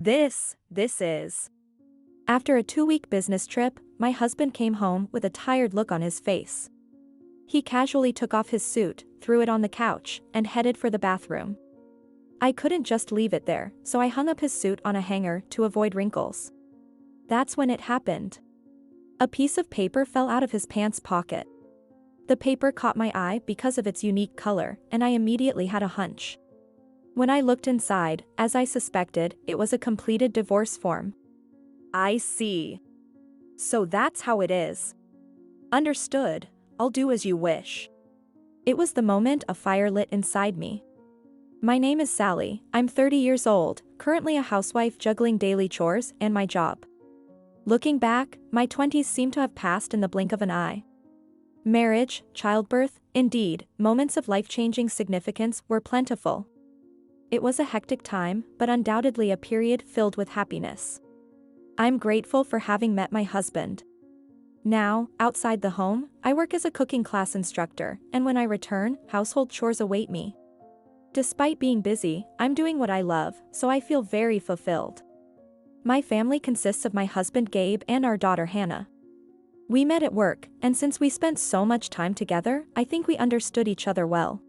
This is. After a 2-week business trip, my husband came home with a tired look on his face. He casually took off his suit, threw it on the couch, and headed for the bathroom. I couldn't just leave it there, so I hung up his suit on a hanger to avoid wrinkles. That's when it happened. A piece of paper fell out of his pants pocket. The paper caught my eye because of its unique color, and I immediately had a hunch. When I looked inside, as I suspected, it was a completed divorce form. I see. So that's how it is. Understood. I'll do as you wish. It was the moment a fire lit inside me. My name is Sally, I'm 30 years old, currently a housewife juggling daily chores and my job. Looking back, my 20s seem to have passed in the blink of an eye. Marriage, childbirth, indeed, moments of life-changing significance were plentiful. It was a hectic time, but undoubtedly a period filled with happiness. I'm grateful for having met my husband. Now, outside the home, I work as a cooking class instructor, and when I return, household chores await me. Despite being busy, I'm doing what I love, so I feel very fulfilled. My family consists of my husband Gabe and our daughter Hannah. We met at work, and since we spent so much time together, I think we understood each other well.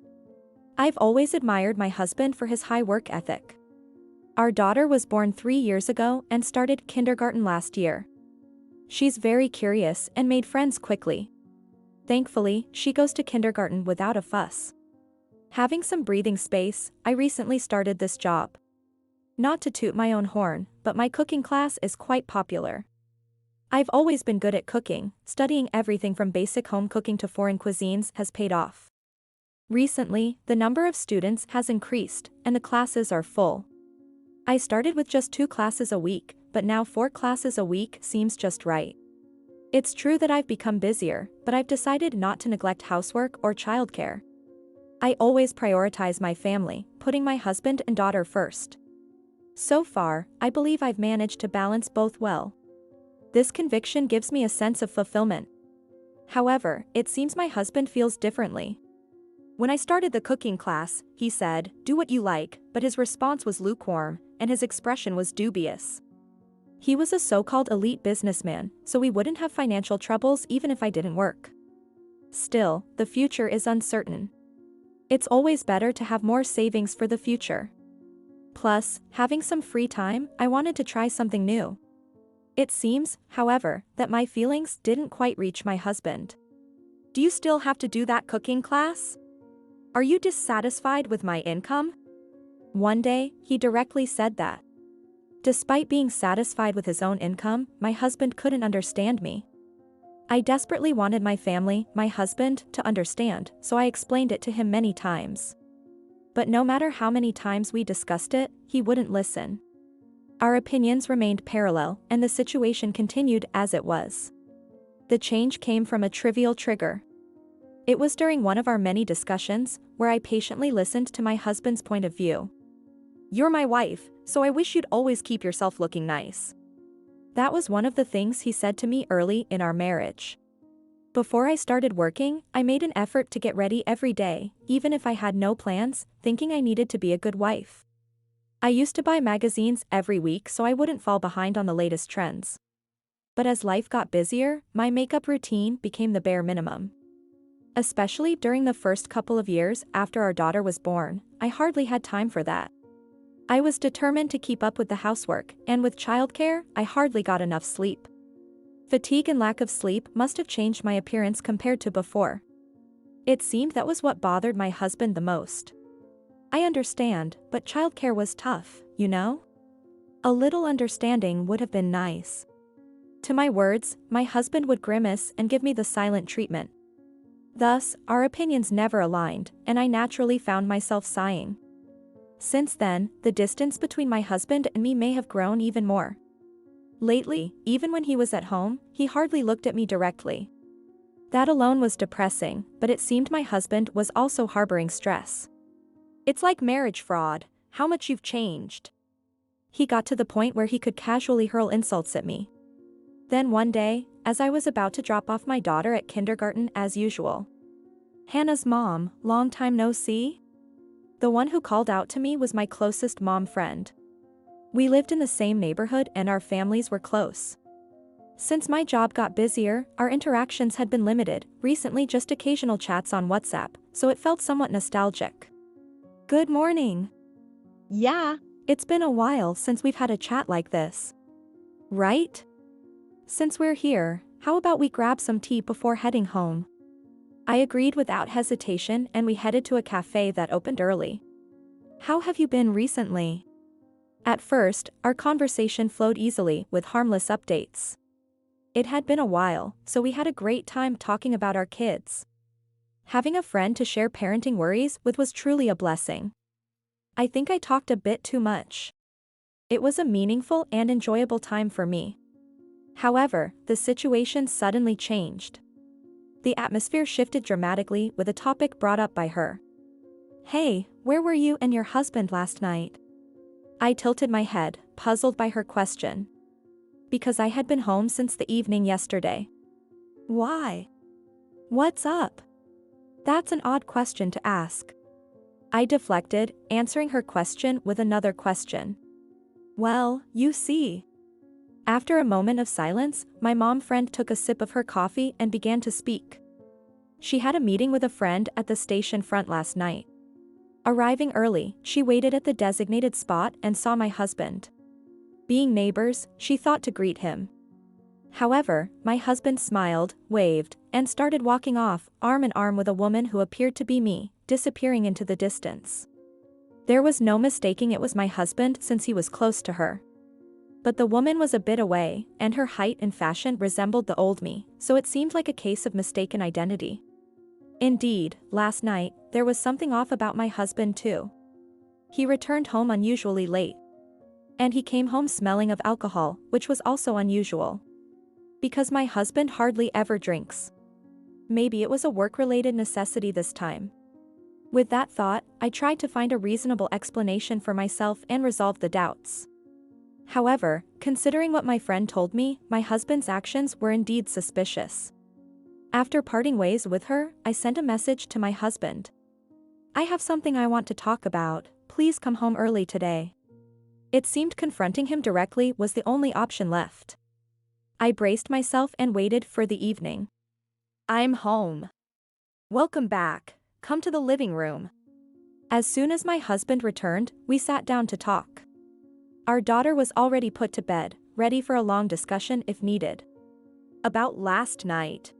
I've always admired my husband for his high work ethic. Our daughter was born 3 years ago and started kindergarten last year. She's very curious and made friends quickly. Thankfully, she goes to kindergarten without a fuss. Having some breathing space, I recently started this job. Not to toot my own horn, but my cooking class is quite popular. I've always been good at cooking, studying everything from basic home cooking to foreign cuisines has paid off. Recently, the number of students has increased, and the classes are full. I started with just 2 classes a week, but now 4 classes a week seems just right. It's true that I've become busier, but I've decided not to neglect housework or childcare. I always prioritize my family, putting my husband and daughter first. So far, I believe I've managed to balance both well. This conviction gives me a sense of fulfillment. However, it seems my husband feels differently. When I started the cooking class, he said, "Do what you like," but his response was lukewarm, and his expression was dubious. He was a so-called elite businessman, so we wouldn't have financial troubles even if I didn't work. Still, the future is uncertain. It's always better to have more savings for the future. Plus, having some free time, I wanted to try something new. It seems, however, that my feelings didn't quite reach my husband. Do you still have to do that cooking class? Are you dissatisfied with my income? One day, he directly said that. Despite being satisfied with his own income, my husband couldn't understand me. I desperately wanted my family, my husband, to understand, so I explained it to him many times. But no matter how many times we discussed it, he wouldn't listen. Our opinions remained parallel, and the situation continued as it was. The change came from a trivial trigger. It was during one of our many discussions, where I patiently listened to my husband's point of view. "You're my wife, so I wish you'd always keep yourself looking nice." That was one of the things he said to me early in our marriage. Before I started working, I made an effort to get ready every day, even if I had no plans, thinking I needed to be a good wife. I used to buy magazines every week so I wouldn't fall behind on the latest trends. But as life got busier, my makeup routine became the bare minimum. Especially during the first couple of years after our daughter was born, I hardly had time for that. I was determined to keep up with the housework, and with childcare, I hardly got enough sleep. Fatigue and lack of sleep must have changed my appearance compared to before. It seemed that was what bothered my husband the most. I understand, but childcare was tough, you know? A little understanding would have been nice. To my words, my husband would grimace and give me the silent treatment. Thus, our opinions never aligned, and I naturally found myself sighing. Since then, the distance between my husband and me may have grown even more. Lately, even when he was at home, he hardly looked at me directly. That alone was depressing, but it seemed my husband was also harboring stress. "It's like marriage fraud, how much you've changed." He got to the point where he could casually hurl insults at me. Then one day, as I was about to drop off my daughter at kindergarten as usual. "Hannah's mom, long time no see?" The one who called out to me was my closest mom friend. We lived in the same neighborhood and our families were close. Since my job got busier, our interactions had been limited, recently just occasional chats on WhatsApp, so it felt somewhat nostalgic. Good morning. Yeah, It's been a while since we've had a chat like this. Right? Since we're here, how about we grab some tea before heading home? I agreed without hesitation and we headed to a cafe that opened early. How have you been recently? At first, our conversation flowed easily with harmless updates. It had been a while, so we had a great time talking about our kids. Having a friend to share parenting worries with was truly a blessing. I think I talked a bit too much. It was a meaningful and enjoyable time for me. However, the situation suddenly changed. The atmosphere shifted dramatically with a topic brought up by her. Hey, where were you and your husband last night? I tilted my head, puzzled by her question. Because I had been home since the evening yesterday. Why? What's up? That's an odd question to ask. I deflected, answering her question with another question. Well, you see. After a moment of silence, my mom friend took a sip of her coffee and began to speak. She had a meeting with a friend at the station front last night. Arriving early, she waited at the designated spot and saw my husband. Being neighbors, she thought to greet him. However, my husband smiled, waved, and started walking off, arm in arm with a woman who appeared to be me, disappearing into the distance. There was no mistaking it was my husband since he was close to her. But the woman was a bit away, and her height and fashion resembled the old me, so it seemed like a case of mistaken identity. Indeed, last night, there was something off about my husband too. He returned home unusually late. And he came home smelling of alcohol, which was also unusual. Because my husband hardly ever drinks. Maybe it was a work-related necessity this time. With that thought, I tried to find a reasonable explanation for myself and resolve the doubts. However, considering what my friend told me, my husband's actions were indeed suspicious. After parting ways with her, I sent a message to my husband. I have something I want to talk about, please come home early today. It seemed confronting him directly was the only option left. I braced myself and waited for the evening. I'm home. Welcome back, come to the living room. As soon as my husband returned, we sat down to talk. Our daughter was already put to bed, ready for a long discussion if needed. About last night.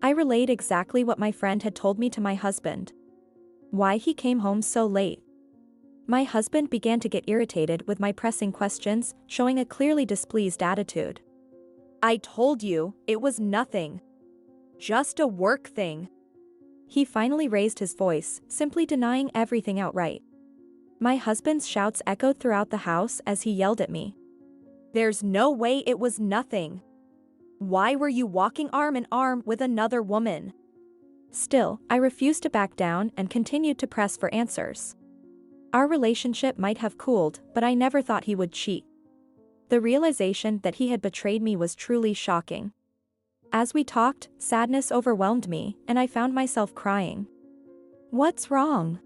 I relayed exactly what my friend had told me to my husband. Why he came home so late. My husband began to get irritated with my pressing questions, showing a clearly displeased attitude. I told you, it was nothing. Just a work thing. He finally raised his voice, simply denying everything outright. My husband's shouts echoed throughout the house as he yelled at me. There's no way it was nothing. Why were you walking arm in arm with another woman? Still, I refused to back down and continued to press for answers. Our relationship might have cooled, but I never thought he would cheat. The realization that he had betrayed me was truly shocking. As we talked, sadness overwhelmed me, and I found myself crying. What's wrong?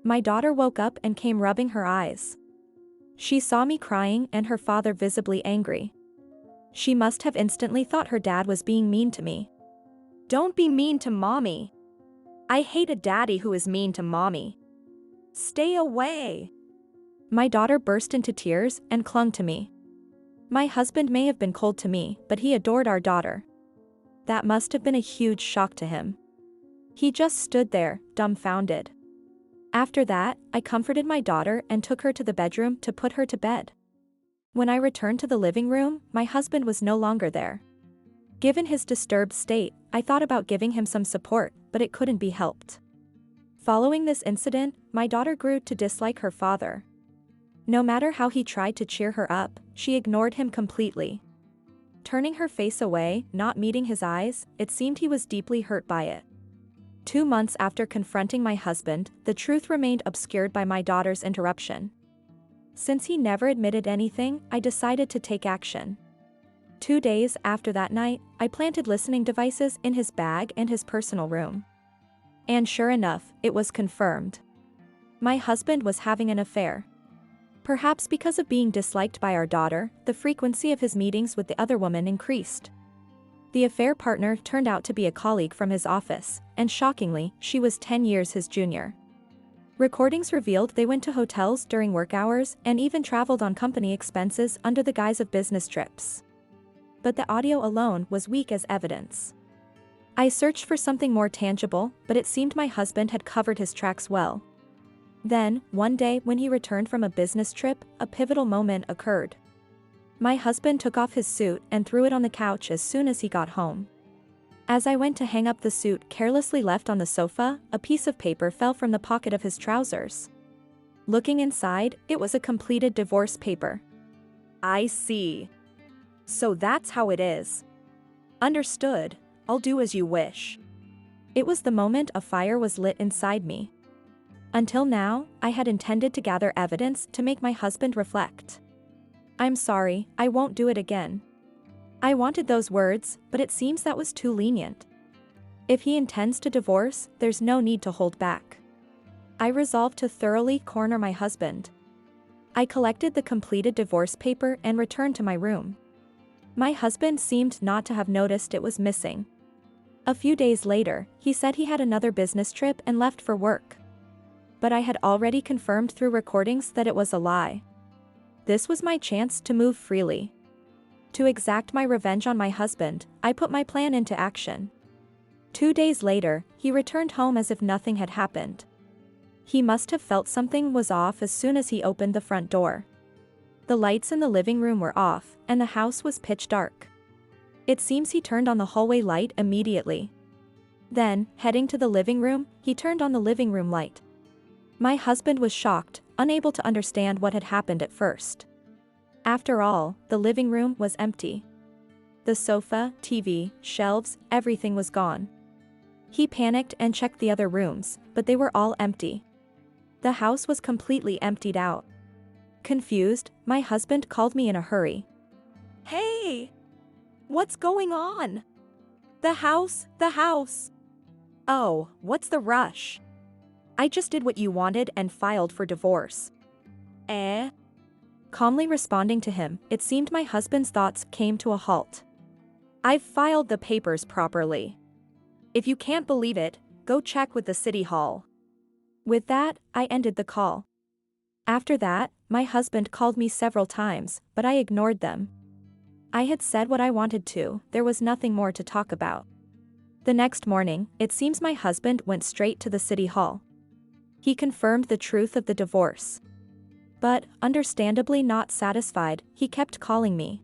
My daughter woke up and came rubbing her eyes. She saw me crying and her father visibly angry. She must have instantly thought her dad was being mean to me. Don't be mean to mommy. I hate a daddy who is mean to mommy. Stay away. My daughter burst into tears and clung to me. My husband may have been cold to me, but he adored our daughter. That must have been a huge shock to him. He just stood there, dumbfounded. After that, I comforted my daughter and took her to the bedroom to put her to bed. When I returned to the living room, my husband was no longer there. Given his disturbed state, I thought about giving him some support, but it couldn't be helped. Following this incident, my daughter grew to dislike her father. No matter how he tried to cheer her up, she ignored him completely. Turning her face away, not meeting his eyes, it seemed he was deeply hurt by it. 2 months after confronting my husband, the truth remained obscured by my daughter's interruption. Since he never admitted anything, I decided to take action. 2 days after that night, I planted listening devices in his bag and his personal room. And sure enough, it was confirmed. My husband was having an affair. Perhaps because of being disliked by our daughter, the frequency of his meetings with the other woman increased. The affair partner turned out to be a colleague from his office, and shockingly, she was 10 years his junior. Recordings revealed they went to hotels during work hours and even traveled on company expenses under the guise of business trips. But the audio alone was weak as evidence. I searched for something more tangible, but it seemed my husband had covered his tracks well. Then, one day when he returned from a business trip, a pivotal moment occurred. My husband took off his suit and threw it on the couch as soon as he got home. As I went to hang up the suit carelessly left on the sofa, a piece of paper fell from the pocket of his trousers. Looking inside, it was a completed divorce paper. I see. So that's how it is. Understood. I'll do as you wish. It was the moment a fire was lit inside me. Until now, I had intended to gather evidence to make my husband reflect. I'm sorry, I won't do it again. I wanted those words, but it seems that was too lenient. If he intends to divorce, there's no need to hold back. I resolved to thoroughly corner my husband. I collected the completed divorce paper and returned to my room. My husband seemed not to have noticed it was missing. A few days later, he said he had another business trip and left for work. But I had already confirmed through recordings that it was a lie. This was my chance to move freely. To exact my revenge on my husband, I put my plan into action. 2 days later, he returned home as if nothing had happened. He must have felt something was off as soon as he opened the front door. The lights in the living room were off, and the house was pitch dark. It seems he turned on the hallway light immediately. Then, heading to the living room, he turned on the living room light. My husband was shocked, unable to understand what had happened at first. After all, the living room was empty. The sofa, TV, shelves, everything was gone. He panicked and checked the other rooms, but they were all empty. The house was completely emptied out. Confused, my husband called me in a hurry. Hey! What's going on? The house! Oh, what's the rush? I just did what you wanted and filed for divorce. Eh? Calmly responding to him, it seemed my husband's thoughts came to a halt. I've filed the papers properly. If you can't believe it, go check with the city hall. With that, I ended the call. After that, my husband called me several times, but I ignored them. I had said what I wanted to, there was nothing more to talk about. The next morning, it seems my husband went straight to the city hall. He confirmed the truth of the divorce. But, understandably not satisfied, he kept calling me.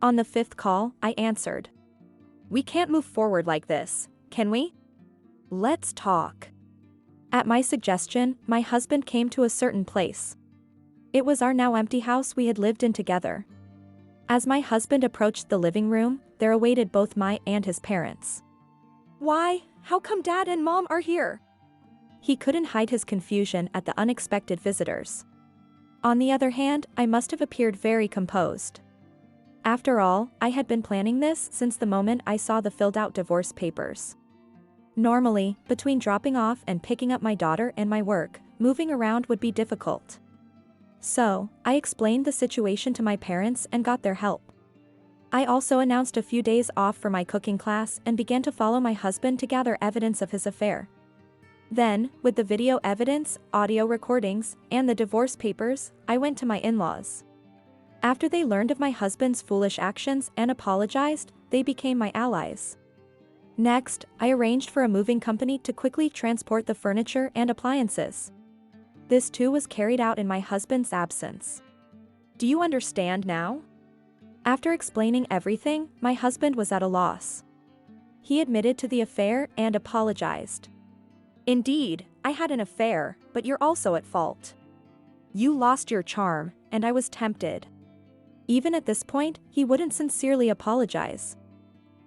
On the 5th call, I answered. We can't move forward like this, can we? Let's talk. At my suggestion, my husband came to a certain place. It was our now empty house we had lived in together. As my husband approached the living room, there awaited both my and his parents. Why? How come Dad and Mom are here? He couldn't hide his confusion at the unexpected visitors. On the other hand, I must have appeared very composed. After all, I had been planning this since the moment I saw the filled-out divorce papers. Normally, between dropping off and picking up my daughter and my work, moving around would be difficult. So, I explained the situation to my parents and got their help. I also announced a few days off for my cooking class and began to follow my husband to gather evidence of his affair. Then, with the video evidence, audio recordings, and the divorce papers, I went to my in-laws. After they learned of my husband's foolish actions and apologized, they became my allies. Next, I arranged for a moving company to quickly transport the furniture and appliances. This too was carried out in my husband's absence. Do you understand now? After explaining everything, my husband was at a loss. He admitted to the affair and apologized. Indeed, I had an affair, but you're also at fault. You lost your charm, and I was tempted. Even at this point, he wouldn't sincerely apologize.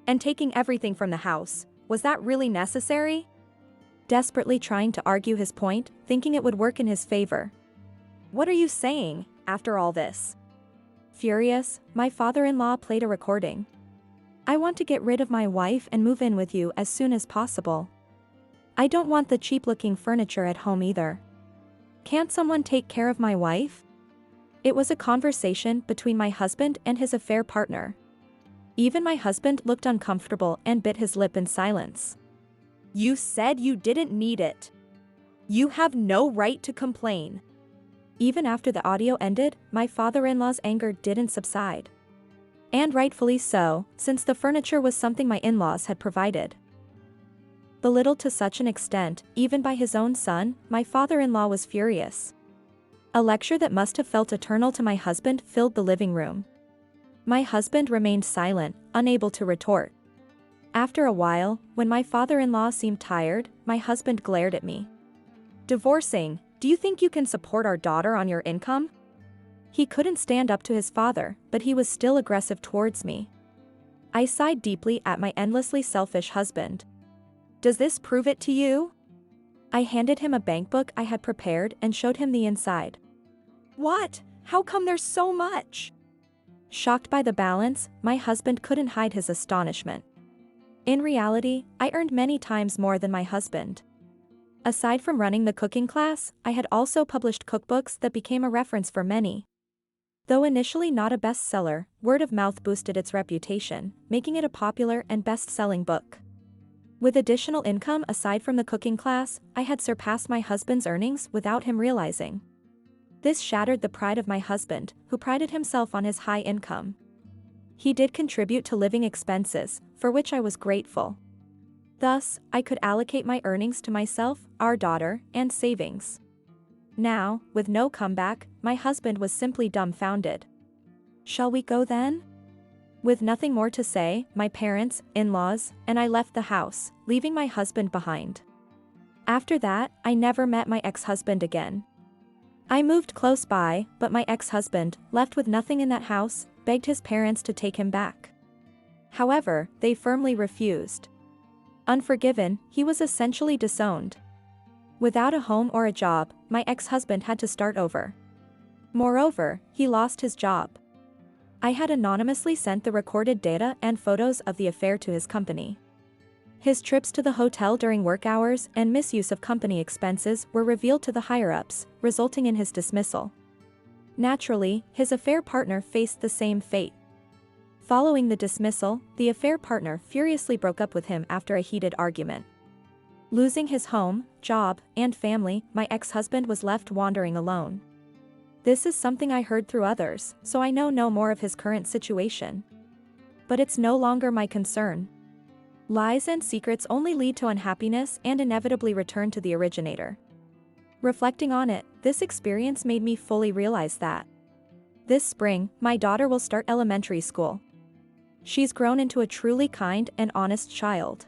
And taking everything from the house, was that really necessary? Desperately trying to argue his point, thinking it would work in his favor. What are you saying, after all this? Furious, my father-in-law played a recording. I want to get rid of my wife and move in with you as soon as possible. I don't want the cheap-looking furniture at home either. Can't someone take care of my wife? It was a conversation between my husband and his affair partner. Even my husband looked uncomfortable and bit his lip in silence. You said you didn't need it. You have no right to complain. Even after the audio ended, my father-in-law's anger didn't subside. And rightfully so, since the furniture was something my in-laws had provided. Belittled to such an extent, even by his own son, my father-in-law was furious. A lecture that must have felt eternal to my husband filled the living room. My husband remained silent, unable to retort. After a while, when my father-in-law seemed tired, my husband glared at me. Divorcing, do you think you can support our daughter on your income? He couldn't stand up to his father, but he was still aggressive towards me. I sighed deeply at my endlessly selfish husband. Does this prove it to you? I handed him a bankbook I had prepared and showed him the inside. What? How come there's so much? Shocked by the balance, my husband couldn't hide his astonishment. In reality, I earned many times more than my husband. Aside from running the cooking class, I had also published cookbooks that became a reference for many. Though initially not a bestseller, word of mouth boosted its reputation, making it a popular and best-selling book. With additional income aside from the cooking class, I had surpassed my husband's earnings without him realizing. This shattered the pride of my husband, who prided himself on his high income. He did contribute to living expenses, for which I was grateful. Thus, I could allocate my earnings to myself, our daughter, and savings. Now, with no comeback, my husband was simply dumbfounded. "Shall we go then?" With nothing more to say, my parents, in-laws, and I left the house, leaving my husband behind. After that, I never met my ex-husband again. I moved close by, but my ex-husband, left with nothing in that house, begged his parents to take him back. However, they firmly refused. Unforgiven, he was essentially disowned. Without a home or a job, my ex-husband had to start over. Moreover, he lost his job. I had anonymously sent the recorded data and photos of the affair to his company. His trips to the hotel during work hours and misuse of company expenses were revealed to the higher-ups, resulting in his dismissal. Naturally, his affair partner faced the same fate. Following the dismissal, the affair partner furiously broke up with him after a heated argument. Losing his home, job, and family, my ex-husband was left wandering alone. This is something I heard through others, so I know no more of his current situation. But it's no longer my concern. Lies and secrets only lead to unhappiness and inevitably return to the originator. Reflecting on it, this experience made me fully realize that. This spring, my daughter will start elementary school. She's grown into a truly kind and honest child.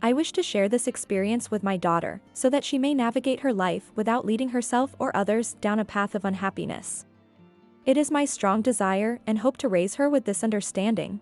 I wish to share this experience with my daughter, so that she may navigate her life without leading herself or others down a path of unhappiness. It is my strong desire and hope to raise her with this understanding.